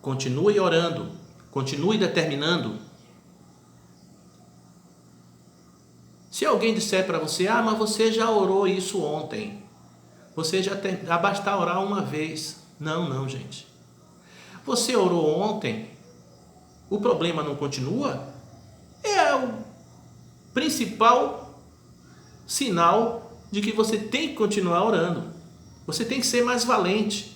Continue orando, continue determinando. Se alguém disser para você, mas você já orou isso ontem, você já basta orar uma vez. Não, gente. Você orou ontem, o problema não continua? É o principal sinal de que você tem que continuar orando. Você tem que ser mais valente.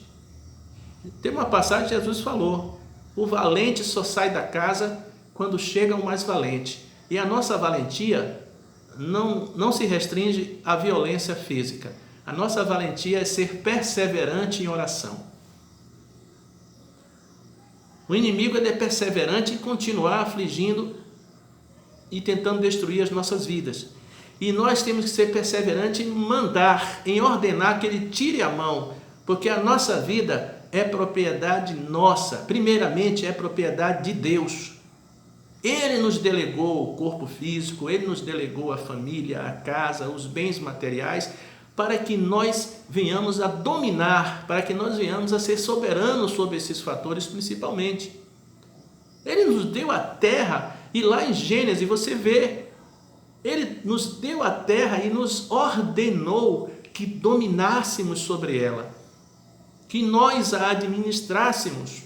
Tem uma passagem que Jesus falou: o valente só sai da casa quando chega o mais valente. E a nossa valentia não se restringe à violência física. A nossa valentia é ser perseverante em oração. O inimigo é perseverante em continuar afligindo e tentando destruir as nossas vidas. E nós temos que ser perseverantes em mandar, em ordenar que ele tire a mão, porque a nossa vida é propriedade nossa. Primeiramente, é propriedade de Deus. Ele nos delegou o corpo físico, ele nos delegou a família, a casa, os bens materiais, para que nós venhamos a dominar, para que nós venhamos a ser soberanos sobre esses fatores principalmente. Ele nos deu a terra, e lá em Gênesis você vê, ele nos deu a terra e nos ordenou que dominássemos sobre ela, que nós a administrássemos.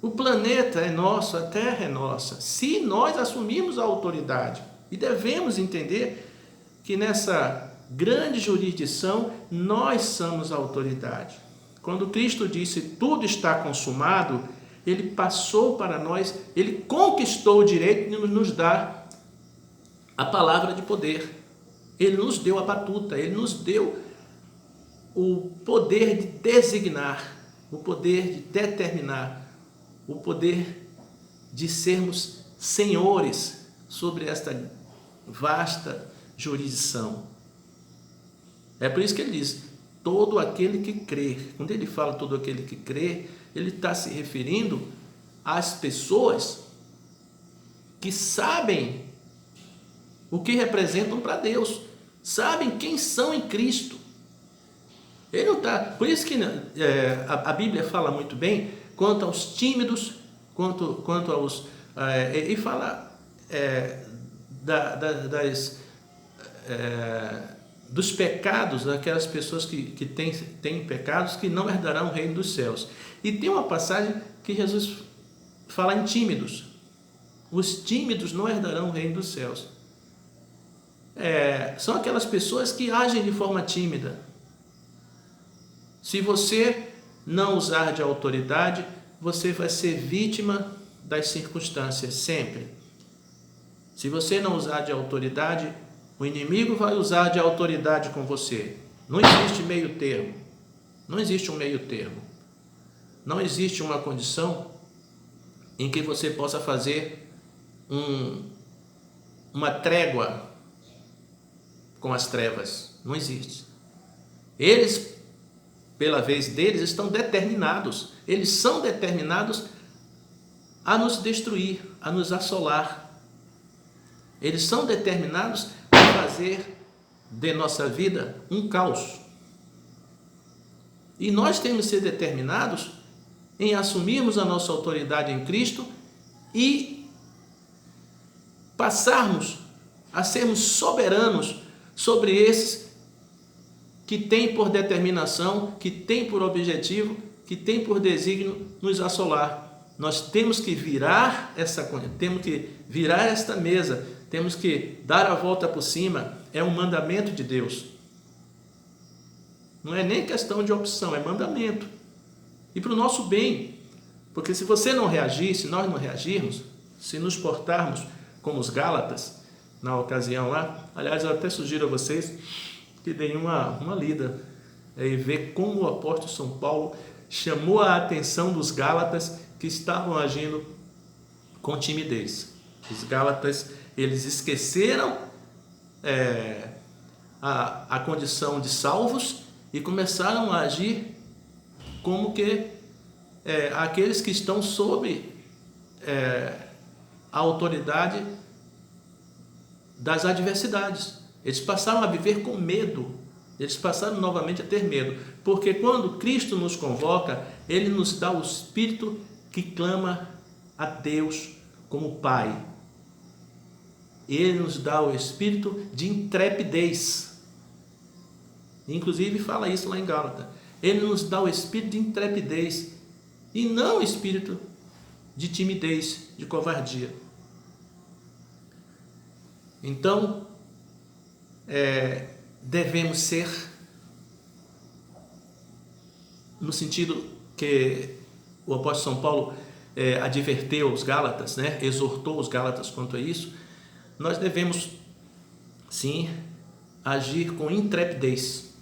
O planeta é nosso, a terra é nossa, se nós assumirmos a autoridade. E devemos entender que nessa grande jurisdição nós somos a autoridade. Quando Cristo disse tudo está consumado, ele passou para nós, ele conquistou o direito de nos dar a palavra de poder. Ele nos deu a batuta, ele nos deu o poder de designar, o poder de determinar, o poder de sermos senhores sobre esta vasta jurisdição. É por isso que ele diz, todo aquele que crê. Quando ele fala todo aquele que crê, ele está se referindo às pessoas que sabem o que representam para Deus, sabem quem são em Cristo. Ele não está. Por isso que a Bíblia fala muito bem quanto aos tímidos, quanto aos. E fala dos pecados, daquelas pessoas que têm pecados que não herdarão o reino dos céus. E tem uma passagem que Jesus fala em tímidos. Os tímidos não herdarão o reino dos céus. São aquelas pessoas que agem de forma tímida. Se você não usar de autoridade, você vai ser vítima das circunstâncias, sempre. Se você não usar de autoridade, o inimigo vai usar de autoridade com você. Não existe meio termo. Não existe um meio termo. Não existe uma condição em que você possa fazer uma trégua com as trevas. Não existe. Eles, pela vez deles, estão determinados. Eles são determinados a nos destruir, a nos assolar. Eles são determinados a fazer de nossa vida um caos. E nós temos que ser determinados em assumirmos a nossa autoridade em Cristo e passarmos a sermos soberanos sobre esses que têm por determinação, que têm por objetivo, que têm por desígnio nos assolar. Nós temos que virar esta mesa, temos que dar a volta por cima. É um mandamento de Deus. Não é nem questão de opção, é mandamento. E para o nosso bem. Porque se você não reagir, se nós não reagirmos, se nos portarmos como os Gálatas, na ocasião lá, aliás, eu até sugiro a vocês que deem uma lida e ver como o apóstolo São Paulo chamou a atenção dos Gálatas que estavam agindo com timidez. Os Gálatas, eles esqueceram a condição de salvos e começaram a agir como que aqueles que estão sob a autoridade das adversidades. Eles passaram a viver com medo. Eles passaram novamente a ter medo. Porque quando Cristo nos convoca, Ele nos dá o Espírito que clama a Deus como Pai. Ele nos dá o espírito de intrepidez. Inclusive fala isso lá em Gálatas. Ele nos dá o espírito de intrepidez e não o espírito de timidez, de covardia. Então, devemos ser, no sentido que o apóstolo São Paulo adverteu os Gálatas, né? Exortou os Gálatas quanto a isso, nós devemos, sim, agir com intrepidez.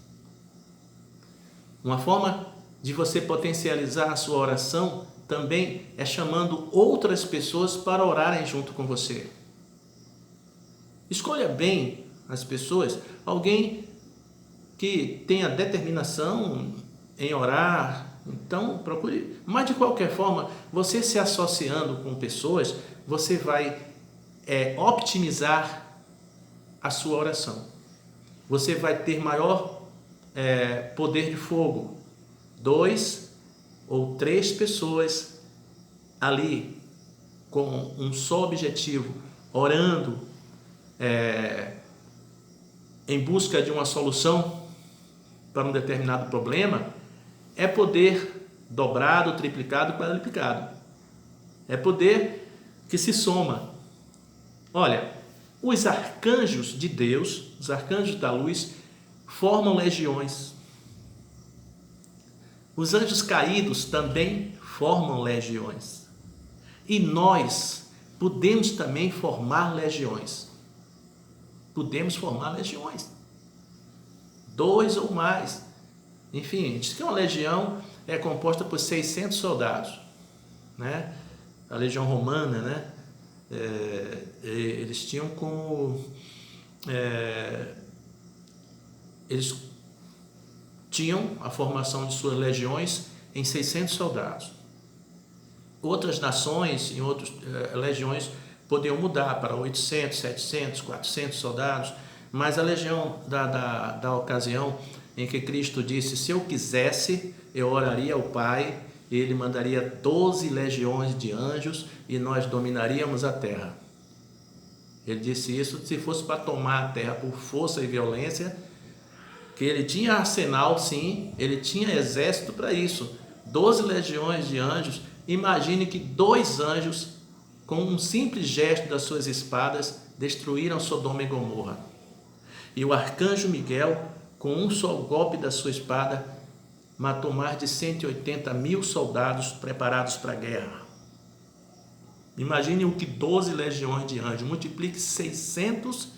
Uma forma de você potencializar a sua oração também é chamando outras pessoas para orarem junto com você. Escolha bem as pessoas, alguém que tenha determinação em orar, então procure. Mas de qualquer forma, você se associando com pessoas, você vai optimizar a sua oração. Você vai ter maior poder de fogo. 2 ou 3 pessoas ali com um só objetivo, orando em busca de uma solução para um determinado problema, é poder dobrado, triplicado, quadruplicado. É poder que se soma. Olha, os arcanjos de Deus, os arcanjos da luz, formam legiões. Os anjos caídos também formam legiões. E nós podemos também formar legiões. Podemos formar legiões. 2 ou mais. Enfim, diz que uma legião é composta por 600 soldados, né? A legião romana, né? Eles tinham como eles tinham a formação de suas legiões em 600 soldados. Outras nações, em outras legiões, podiam mudar para 800, 700, 400 soldados, mas a legião da ocasião em que Cristo disse: se eu quisesse, eu oraria ao Pai, e Ele mandaria 12 legiões de anjos e nós dominaríamos a terra. Ele disse isso se fosse para tomar a terra por força e violência, que Ele tinha arsenal, sim, Ele tinha exército para isso. 12 legiões de anjos. Imagine que 2 anjos, com um simples gesto das suas espadas, destruíram Sodoma e Gomorra. E o arcanjo Miguel, com um só golpe da sua espada, matou mais de 180.000 soldados preparados para a guerra. Imagine o que 12 legiões de anjos, multiplique 600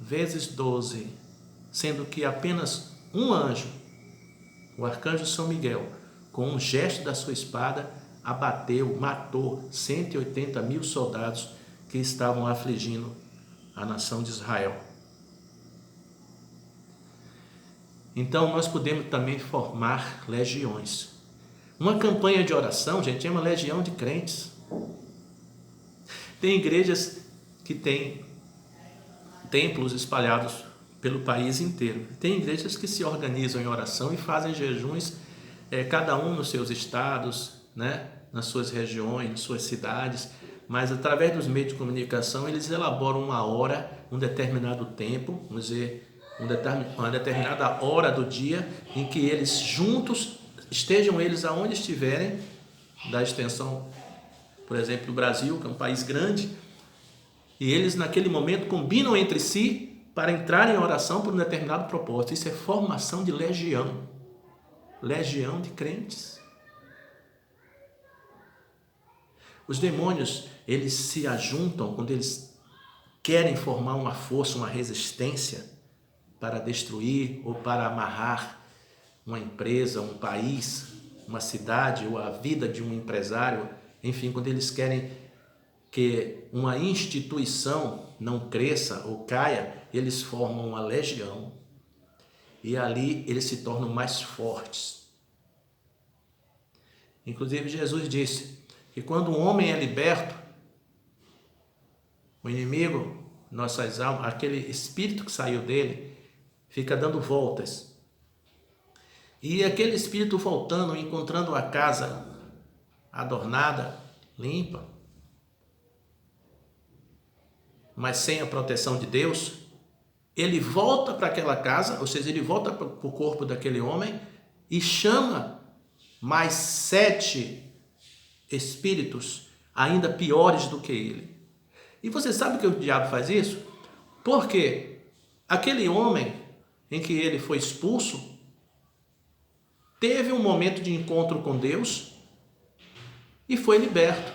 vezes 12, sendo que apenas um anjo, o arcanjo São Miguel, com um gesto da sua espada, abateu, matou 180.000 soldados que estavam afligindo a nação de Israel. Então nós podemos também formar legiões. Uma campanha de oração, gente, é uma legião de crentes. Tem igrejas que têm templos espalhados pelo país inteiro. Tem igrejas que se organizam em oração e fazem jejuns, cada um nos seus estados, né? Nas suas regiões, nas suas cidades, mas através dos meios de comunicação eles elaboram uma hora, um determinado tempo, vamos dizer, uma determinada hora do dia em que eles juntos, estejam eles aonde estiverem, da extensão, por exemplo, do Brasil, que é um país grande, e eles naquele momento combinam entre si para entrar em oração por um determinado propósito. Isso é formação de legião de crentes. Os demônios, eles se ajuntam quando eles querem formar uma força, uma resistência para destruir ou para amarrar uma empresa, um país, uma cidade ou a vida de um empresário. Enfim, quando eles querem que uma instituição não cresça ou caia, eles formam uma legião e ali eles se tornam mais fortes. Inclusive Jesus disse que quando um homem é liberto, o inimigo, nossas almas, aquele espírito que saiu dele, fica dando voltas. E aquele espírito voltando, encontrando a casa adornada, limpa, mas sem a proteção de Deus, ele volta para aquela casa, ou seja, ele volta para o corpo daquele homem e chama mais 7 espíritos ainda piores do que ele. E você sabe que o diabo faz isso? Porque aquele homem em que ele foi expulso teve um momento de encontro com Deus e foi liberto.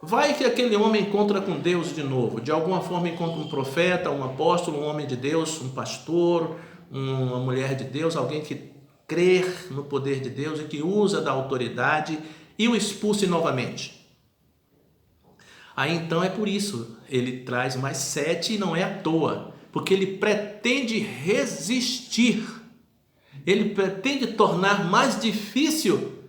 Vai que aquele homem encontra com Deus de novo, de alguma forma encontra um profeta, um apóstolo, um homem de Deus, um pastor, uma mulher de Deus, alguém que crê no poder de Deus e que usa da autoridade e o expulse novamente. Aí então é por isso, ele traz mais 7 e não é à toa, porque ele pretende resistir, ele pretende tornar mais difícil